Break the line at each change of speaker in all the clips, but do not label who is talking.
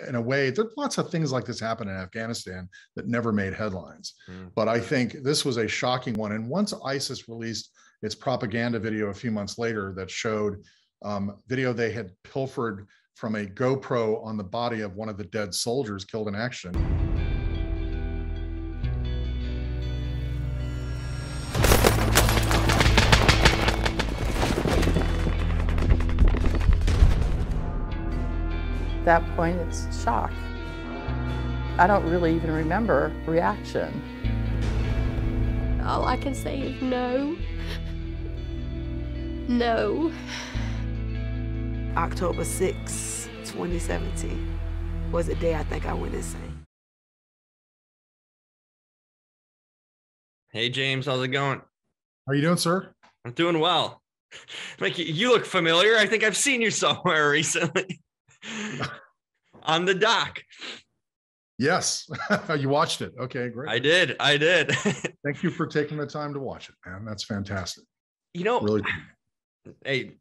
in a way, there's lots of things like this happen in Afghanistan that never made headlines. But I think this was a shocking one. And once ISIS released its propaganda video a few months later that showed video they had pilfered from a GoPro on the body of one of the dead soldiers killed in action.
At that point, it's shock. I don't really even remember reaction.
All I can say is no. No.
October 6, 2017 was the day I think I went insane.
Hey, James, how's it going?
How are you doing, sir?
I'm doing well. Like, you look familiar. I think I've seen you somewhere recently. On the doc.
Yes. You watched it. Okay, great.
I did.
Thank you for taking the time to watch it, man. That's fantastic.
You know,
really cool.
Hey,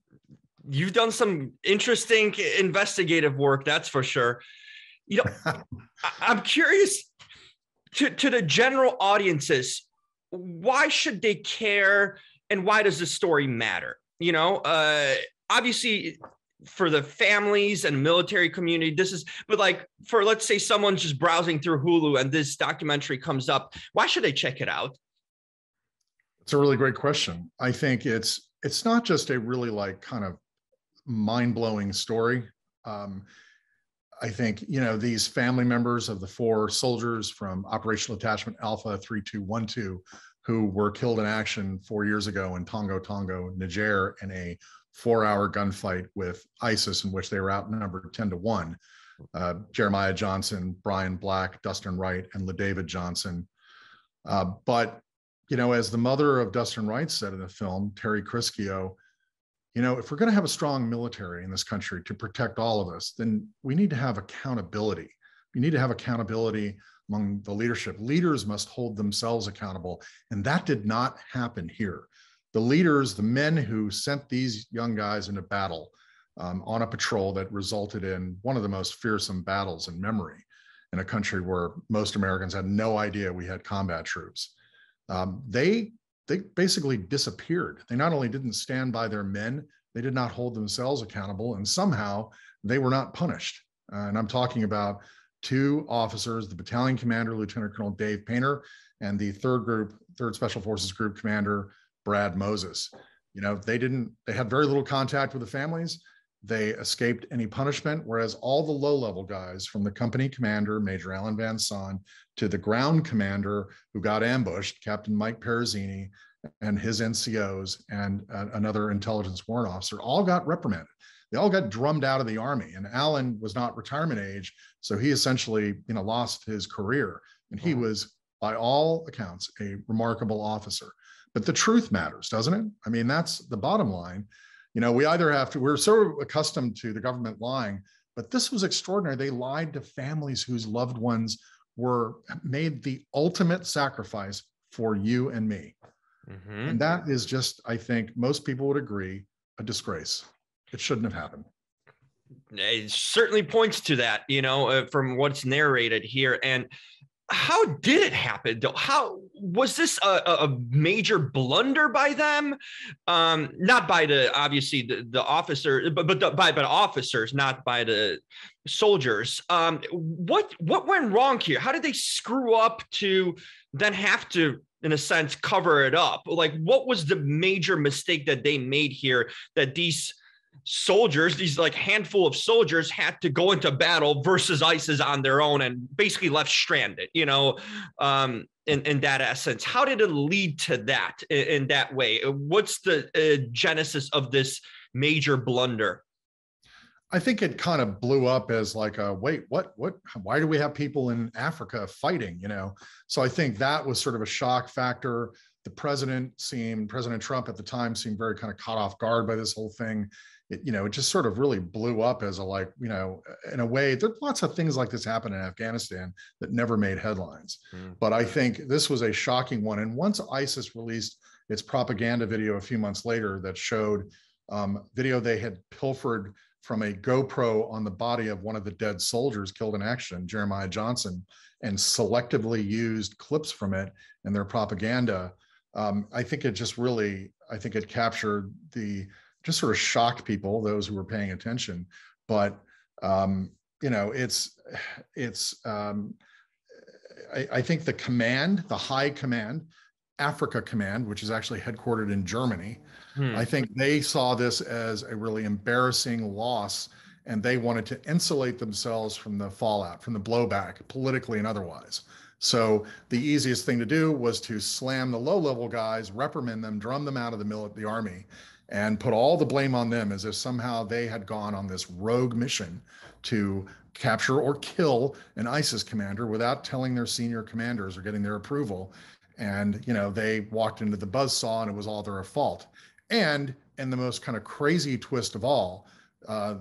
you've done some interesting investigative work, that's for sure. You know, I'm curious to the general audiences, why should they care and why does this story matter? You know, obviously for the families and military community, this is, but like for, let's say someone's just browsing through Hulu and this documentary comes up, why should they check it out?
It's a really great question. I think it's not just a really like kind of mind-blowing story. I think, you know, these family members of the 4 soldiers from Operational Attachment Alpha 3212 who were killed in action 4 years ago in Tongo, Niger, in a 4-hour gunfight with ISIS in which they were outnumbered 10-1. Jeremiah Johnson, Brian Black, Dustin Wright, and LaDavid Johnson. But, you know, as the mother of Dustin Wright said in the film, Terry Crischio, you know, if we're going to have a strong military in this country to protect all of us, then we need to have accountability. We need to have accountability among the leadership. Leaders must hold themselves accountable. And that did not happen here. The leaders, the men who sent these young guys into battle on a patrol that resulted in one of the most fearsome battles in memory in a country where most Americans had no idea we had combat troops. They basically disappeared. They not only didn't stand by their men, they did not hold themselves accountable, and somehow they were not punished. And I'm talking about 2 officers, the battalion commander, Lieutenant Colonel Dave Painter, and the 3rd Special Forces Group Commander, Brad Moses. You know, they had very little contact with the families. They escaped any punishment, whereas all the low-level guys from the company commander, Major Alan Van Son, to the ground commander who got ambushed, Captain Mike Perezzini, and his NCOs and another intelligence warrant officer, all got reprimanded. They all got drummed out of the Army. And Alan was not retirement age, so he essentially, you know, lost his career. And he was, by all accounts, a remarkable officer. But the truth matters, doesn't it? I mean, that's the bottom line. You know, we're sort of accustomed to the government lying, but this was extraordinary. They lied to families whose loved ones made the ultimate sacrifice for you and me. Mm-hmm. And that is just, I think most people would agree, a disgrace. It shouldn't have happened.
It certainly points to that, you know, from what's narrated here. And how did it happen, though? How was this a major blunder by them? Not by obviously the officer, but by officers, not by the soldiers. What went wrong here? How did they screw up to then have to, in a sense, cover it up? Like, what was the major mistake that they made here that these soldiers, these like handful of soldiers, had to go into battle versus ISIS on their own and basically left stranded, you know, in that essence? How did it lead to that in that way? What's the genesis of this major blunder?
I think it kind of blew up as like wait, what, why do we have people in Africa fighting, you know? So I think that was sort of a shock factor. The President Trump at the time seemed very kind of caught off guard by this whole thing. It just sort of really blew up as a, like, you know, in a way, there's lots of things like this happen in Afghanistan that never made headlines. But I think this was a shocking one. And once ISIS released its propaganda video a few months later that showed video they had pilfered from a GoPro on the body of one of the dead soldiers killed in action, Jeremiah Johnson, and selectively used clips from it in their propaganda. I think it just really, I think it captured just sort of shocked people, those who were paying attention. But, I think the command, the high command, Africa Command, which is actually headquartered in Germany, I think they saw this as a really embarrassing loss, and they wanted to insulate themselves from the fallout, from the blowback, politically and otherwise. So the easiest thing to do was to slam the low-level guys, reprimand them, drum them out of the army, and put all the blame on them, as if somehow they had gone on this rogue mission to capture or kill an ISIS commander without telling their senior commanders or getting their approval. And, they walked into the buzzsaw and it was all their fault. And the most kind of crazy twist of all,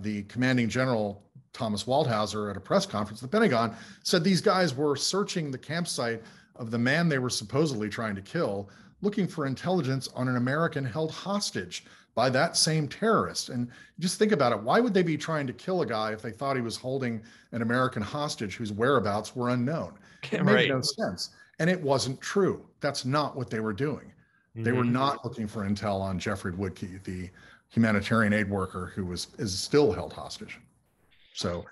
the commanding general, Thomas Waldhauser, at a press conference at the Pentagon, said these guys were searching the campsite of the man they were supposedly trying to kill, looking for intelligence on an American held hostage by that same terrorist. And just think about it. Why would they be trying to kill a guy if they thought he was holding an American hostage whose whereabouts were unknown? It made no sense. And it wasn't true. That's not what they were doing. They were not looking for intel on Jeffrey Woodkey, the humanitarian aid worker who is still held hostage. So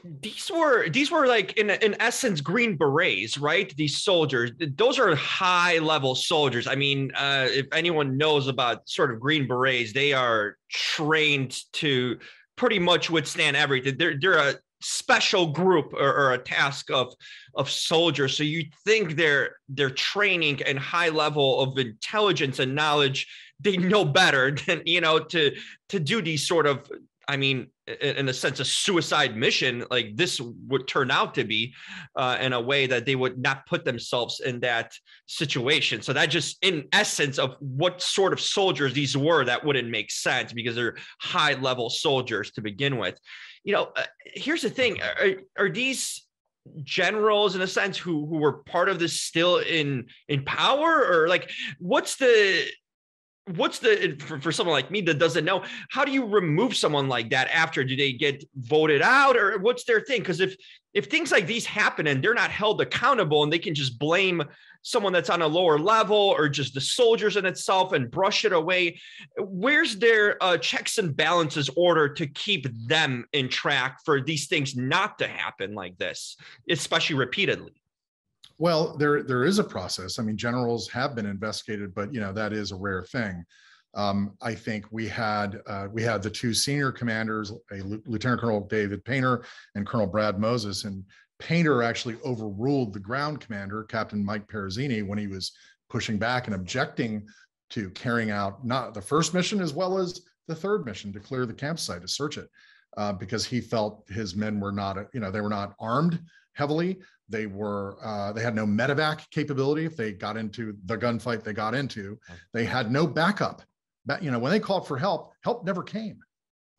these were like in essence Green Berets, right? These soldiers, those are high level soldiers. I mean, if anyone knows about sort of Green Berets, they are trained to pretty much withstand everything. They're a special group or a task of soldiers. So you think their training and high level of intelligence and knowledge, they know better than, to do these sort of, I mean, in a sense, a suicide mission like this would turn out to be, in a way that they would not put themselves in that situation. So that just, in essence of what sort of soldiers these were, that wouldn't make sense because they're high level soldiers to begin with. Here's the thing. Are these generals, in a sense, who were part of this still in power? Or like, what's the for someone like me that doesn't know, how do you remove someone like that after? Do they get voted out, or what's their thing? Because if things like these happen and they're not held accountable and they can just blame someone that's on a lower level or just the soldiers in itself and brush it away, where's their checks and balances order to keep them in track for these things not to happen like this, especially repeatedly?
Well, there is a process. I mean, generals have been investigated, but that is a rare thing. I think we had the two senior commanders, Lieutenant Colonel David Painter and Colonel Brad Moses, and Painter actually overruled the ground commander, Captain Mike Perezzini, when he was pushing back and objecting to carrying out not the first mission as well as the third mission to clear the campsite, to search it, because he felt his men were not, they were not armed heavily. They had no medevac capability. If they got into the gunfight they got into, they had no backup. When they called for help never came.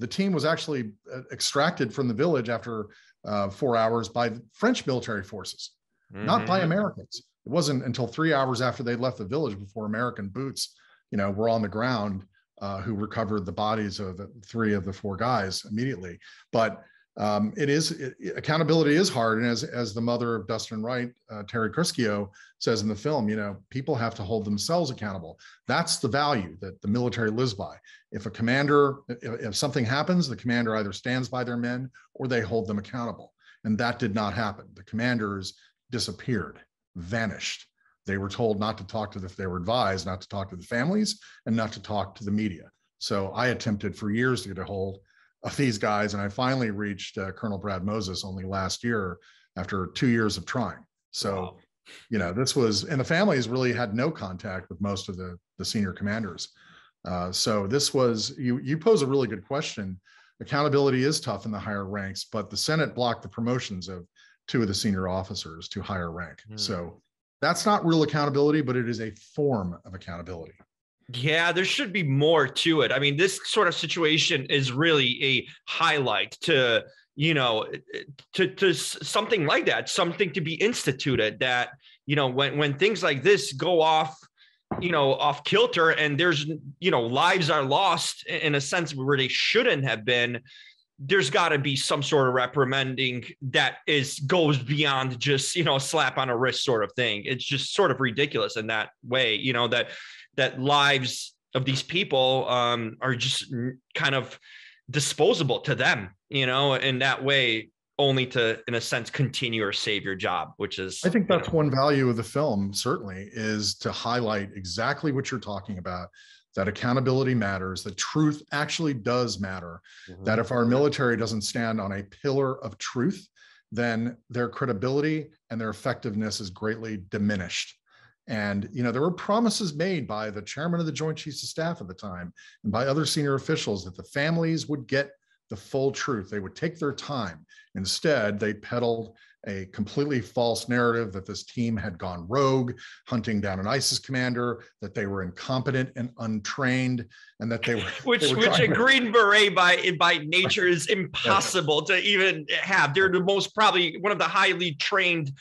The team was actually extracted from the village after 4 hours by French military forces, not by Americans. It wasn't until 3 hours after they left the village before American boots, were on the ground, who recovered the bodies of three of the four guys immediately. But accountability is hard. And as the mother of Dustin Wright, Terry Crischio, says in the film, people have to hold themselves accountable. That's the value that the military lives by. If a commander, if something happens, the commander either stands by their men or they hold them accountable. And that did not happen. The commanders disappeared, vanished. They were told not to talk to they were advised not to talk to the families and not to talk to the media. So I attempted for years to get a hold of these guys, and I finally reached Colonel Brad Moses only last year after 2 years of trying. So, this was, and the families really had no contact with most of the senior commanders. So this was, you pose a really good question. Accountability is tough in the higher ranks, but the Senate blocked the promotions of two of the senior officers to higher rank. So that's not real accountability, but it is a form of accountability.
Yeah, there should be more to it. I mean, this sort of situation is really a highlight to, to something like that, something to be instituted that, when things like this go off off kilter, and there's, lives are lost in a sense where they shouldn't have been, there's got to be some sort of reprimanding that goes beyond just, a slap on a wrist sort of thing. It's just sort of ridiculous in that way, that lives of these people are just kind of disposable to them, in that way, only to, in a sense, continue or save your job, which is,
I think that's one value of the film, certainly, is to highlight exactly what you're talking about, that accountability matters, that truth actually does matter, that if our military doesn't stand on a pillar of truth, then their credibility and their effectiveness is greatly diminished. And, there were promises made by the chairman of the Joint Chiefs of Staff at the time and by other senior officials that the families would get the full truth. They would take their time. Instead, they peddled a completely false narrative that this team had gone rogue, hunting down an ISIS commander, that they were incompetent and untrained, and that they were
which a Green Beret by nature is impossible to even have. They're the most, probably one of the highly trained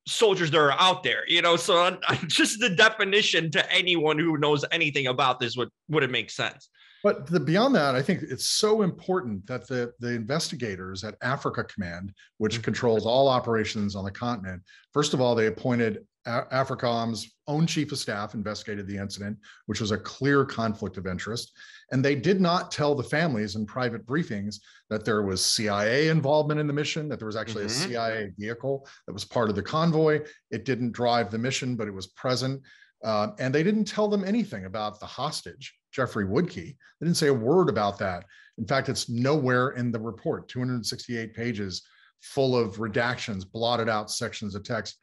soldiers that are out there, so just the definition to anyone who knows anything about this wouldn't make sense.
But beyond that, I think it's so important that the investigators at Africa Command, which controls all operations on the continent, first of all, they appointed AFRICOM's own chief of staff, investigated the incident, which was a clear conflict of interest. And they did not tell the families in private briefings that there was CIA involvement in the mission, that there was actually a CIA vehicle that was part of the convoy. It didn't drive the mission, but it was present. And they didn't tell them anything about the hostage, Jeffrey Woodkey. They didn't say a word about that. In fact, it's nowhere in the report, 268 pages full of redactions, blotted out sections of text.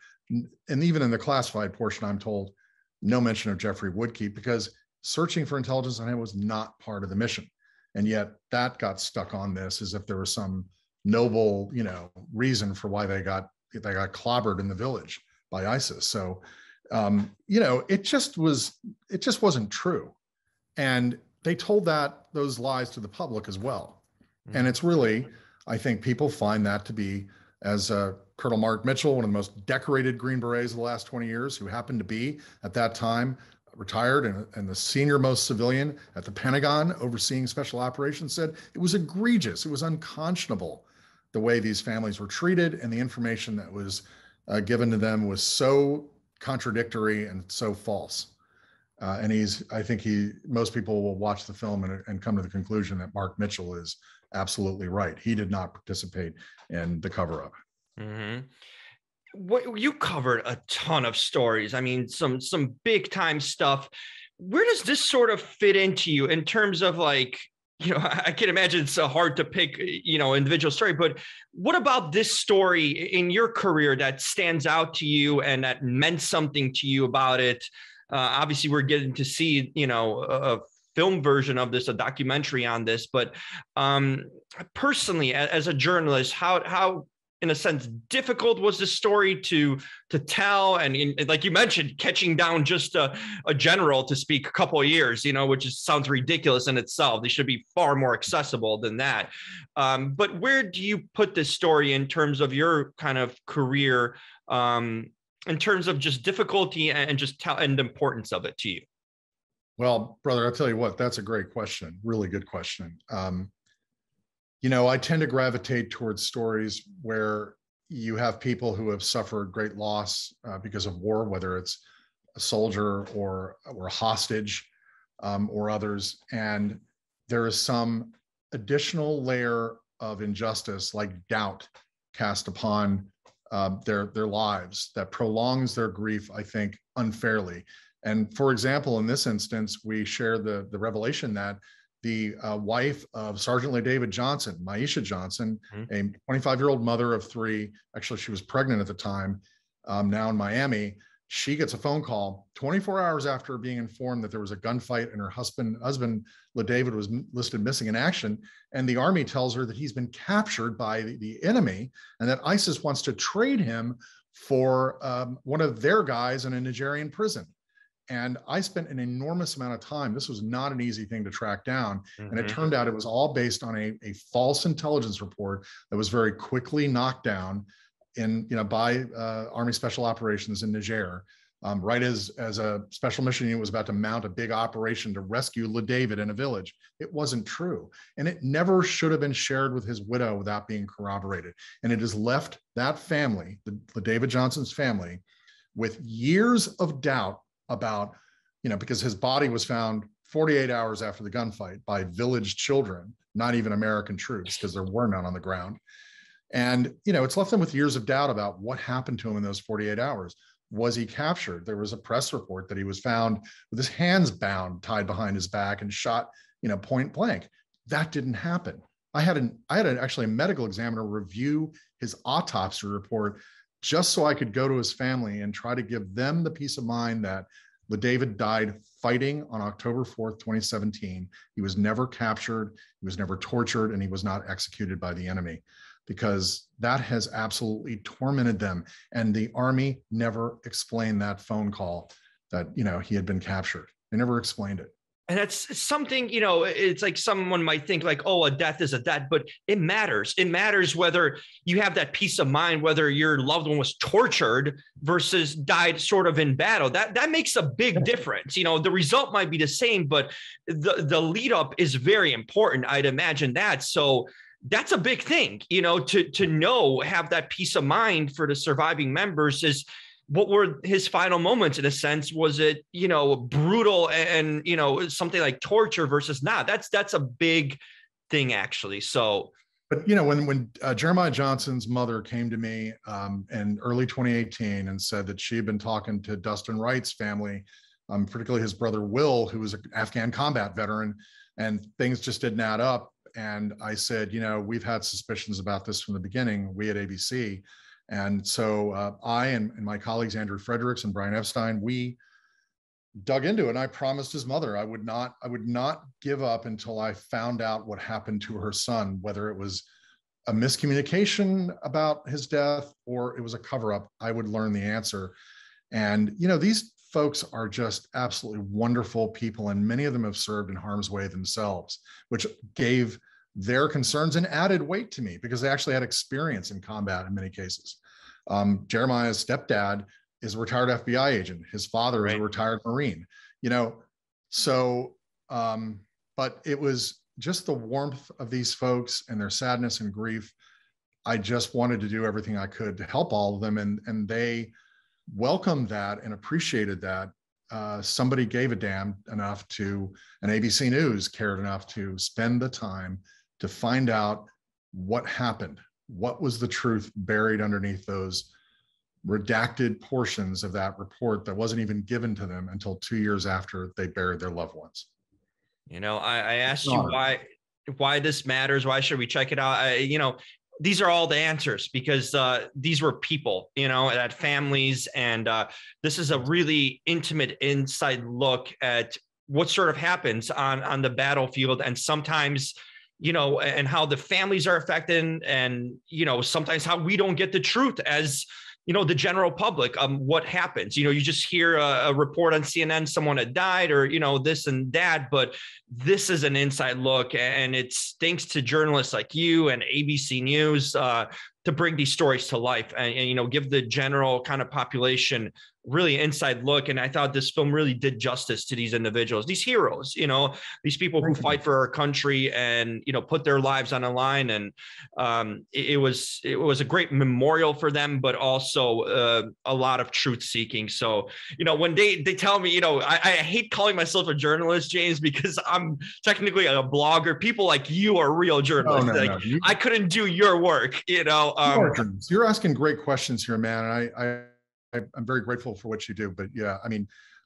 And even in the classified portion, I'm told, no mention of Jeffrey Woodkey, because searching for intelligence on him was not part of the mission. And yet that got stuck on this as if there was some noble, reason for why they got clobbered in the village by ISIS. So, it just wasn't true. And they told those lies to the public as well. And it's really, I think people find that to be, as Colonel Mark Mitchell, one of the most decorated Green Berets of the last 20 years, who happened to be at that time retired and the senior most civilian at the Pentagon overseeing special operations, said it was egregious. It was unconscionable the way these families were treated, and the information that was given to them was so contradictory and so false. And I think most people will watch the film and come to the conclusion that Mark Mitchell is absolutely right. He did not participate in the cover-up.
What you covered a ton of stories. I mean, some big time stuff. Where does this sort of fit into you in terms of, like, I can imagine it's hard to pick, individual story, but what about this story in your career that stands out to you and that meant something to you about it? Obviously, we're getting to see, a film version of this, a documentary on this, but personally, as a journalist, how in a sense, difficult was this story to tell? And like you mentioned, catching down just a general to speak a couple of years, which sounds ridiculous in itself. They should be far more accessible than that. But where do you put this story in terms of your kind of career, in terms of just difficulty and and the importance of it to you?
Well, brother, I'll tell you what, that's a great question. Really good question. I tend to gravitate towards stories where you have people who have suffered great loss because of war, whether it's a soldier or a hostage or others. And there is some additional layer of injustice, like doubt, cast upon their lives that prolongs their grief, I think, unfairly. And for example, in this instance, we share the revelation that the wife of Sergeant Lee David Johnson, Maisha Johnson, a 25-year-old mother of three, actually she was pregnant at the time, now in Miami, she gets a phone call 24 hours after being informed that there was a gunfight and her husband Lee David, was listed missing in action. And the Army tells her that he's been captured by the enemy and that ISIS wants to trade him for one of their guys in a Nigerian prison. And I spent an enormous amount of time. This was not an easy thing to track down. And it turned out it was all based on a false intelligence report that was very quickly knocked down by Army Special Operations in Niger. right as a special mission unit was about to mount a big operation to rescue LaDavid in a village. It wasn't true. And it never should have been shared with his widow without being corroborated. And it has left that family, the LaDavid Johnson's family, with years of doubt about, because his body was found 48 hours after the gunfight by village children, not even American troops, because there were none on the ground. And, it's left them with years of doubt about what happened to him in those 48 hours. Was he captured? There was a press report that he was found with his hands bound, tied behind his back, and shot, point blank. That didn't happen. I had actually a medical examiner review his autopsy report just so I could go to his family and try to give them the peace of mind that LaDavid died fighting on October 4th, 2017. He was never captured, he was never tortured, and he was not executed by the enemy, because that has absolutely tormented them. And the Army never explained that phone call that, he had been captured. They never explained it.
And that's something, it's like someone might think like, oh, a death is a death, but it matters. It matters whether you have that peace of mind, whether your loved one was tortured versus died sort of in battle. That makes a big difference. The result might be the same, but the lead up is very important. I'd imagine that. So that's a big thing, to know, have that peace of mind for the surviving members. Is what were his final moments in a sense? Was it, brutal and, something like torture versus not? That's a big thing, actually. So,
but, when Jeremiah Johnson's mother came to me in early 2018 and said that she had been talking to Dustin Wright's family, particularly his brother Will, who was an Afghan combat veteran, and things just didn't add up. And I said, we've had suspicions about this from the beginning, we at ABC. And so I and my colleagues, Andrew Fredericks and Brian Epstein, we dug into it. And I promised his mother I would not give up until I found out what happened to her son, whether it was a miscommunication about his death or it was a cover-up. I would learn the answer. And, these folks are just absolutely wonderful people, and many of them have served in harm's way themselves, which gave their concerns and added weight to me because they actually had experience in combat in many cases. Jeremiah's stepdad is a retired FBI agent. His father is a retired Marine, so, but it was just the warmth of these folks and their sadness and grief. I just wanted to do everything I could to help all of them. And they welcomed that and appreciated that. Somebody gave a damn enough to, and ABC News cared enough to spend the time to find out what happened. What was the truth buried underneath those redacted portions of that report that wasn't even given to them until 2 years after they buried their loved ones?
I asked you why this matters. Why should we check it out? These are all the answers because these were people, that had families. And this is a really intimate inside look at what sort of happens on the battlefield. And sometimes, and how the families are affected and, sometimes how we don't get the truth as, the general public, what happens, you just hear a report on CNN, someone had died or, this and that, but this is an inside look. And it's thanks to journalists like you and ABC News to bring these stories to life and give the general kind of population really inside look. And I thought this film really did justice to these individuals, these heroes, these people who fight for our country and, put their lives on the line. And it was a great memorial for them, but also a lot of truth seeking. So, when they tell me, I hate calling myself a journalist, James, because I'm technically a blogger. People like you are real journalists. I couldn't do your work,
You're asking great questions here, man. I'm very grateful for what you do, but yeah,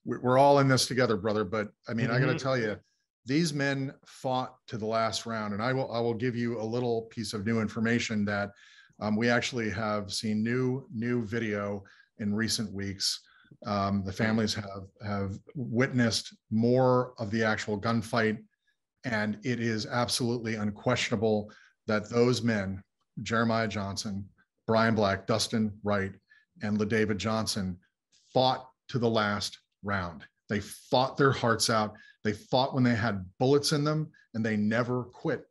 we're all in this together, brother. But I got to tell you, these men fought to the last round, and I will give you a little piece of new information that we actually have seen new video in recent weeks. The families have witnessed more of the actual gunfight, and it is absolutely unquestionable that those men, Jeremiah Johnson, Brian Black, Dustin Wright, and LaDavid Johnson, fought to the last round. They fought their hearts out. They fought when they had bullets in them, and they never quit.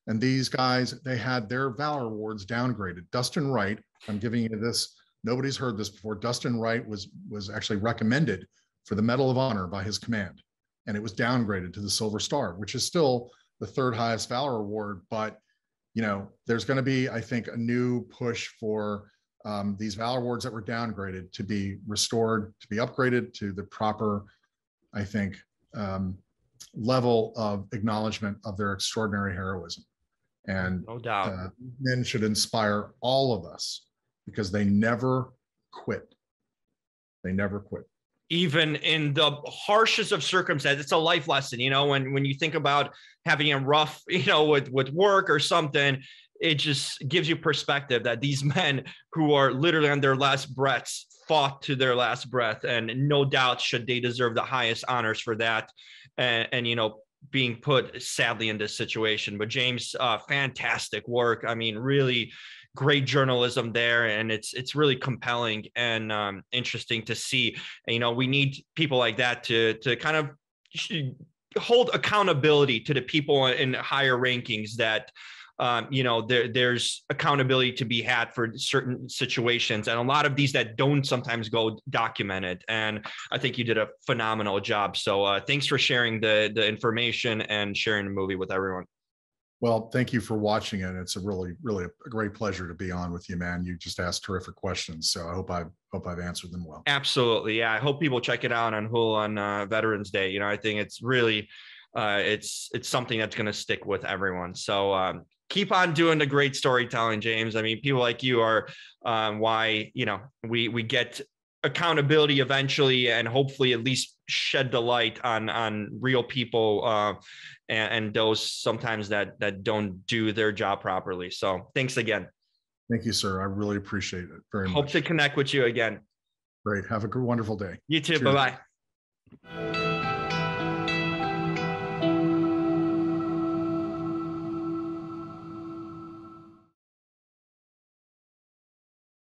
And these guys, they had their Valor Awards downgraded. Dustin Wright, I'm giving you this Nobody's heard this before. Dustin Wright was actually recommended for the Medal of Honor by his command, and it was downgraded to the Silver Star, which is still the third highest valor award. But there's going to be, I think, a new push for these valor awards that were downgraded to be restored, to be upgraded to the proper, I think, level of acknowledgement of their extraordinary heroism. And
no doubt,
men should inspire all of us because they never quit. They never quit.
Even in the harshest of circumstances. It's a life lesson, when you think about having a rough, with work or something, it just gives you perspective that these men who are literally on their last breaths fought to their last breath, and no doubt should they deserve the highest honors for that. And being put sadly in this situation. But James, fantastic work. I mean, really great journalism there, and it's really compelling and interesting to see. And, we need people like that to kind of hold accountability to the people in higher rankings that there's accountability to be had for certain situations, and a lot of these that don't sometimes go documented. And I think you did a phenomenal job. So thanks for sharing the information and sharing the movie with everyone.
Well, thank you for watching it. It's a really, really a great pleasure to be on with you, man. You just asked terrific questions, so I hope I've answered them well.
Absolutely, yeah. I hope people check it out on Hulu on Veterans Day. I think it's really it's something that's going to stick with everyone. So keep on doing the great storytelling, James. I mean, people like you are why we get accountability eventually, and hopefully at least shed the light on real people and those sometimes that don't do their job properly. So thanks again.
Thank you, sir. I really appreciate it very much.
Hope to connect with you again.
Great. Have a wonderful day.
You too.
Cheers.
Bye-bye.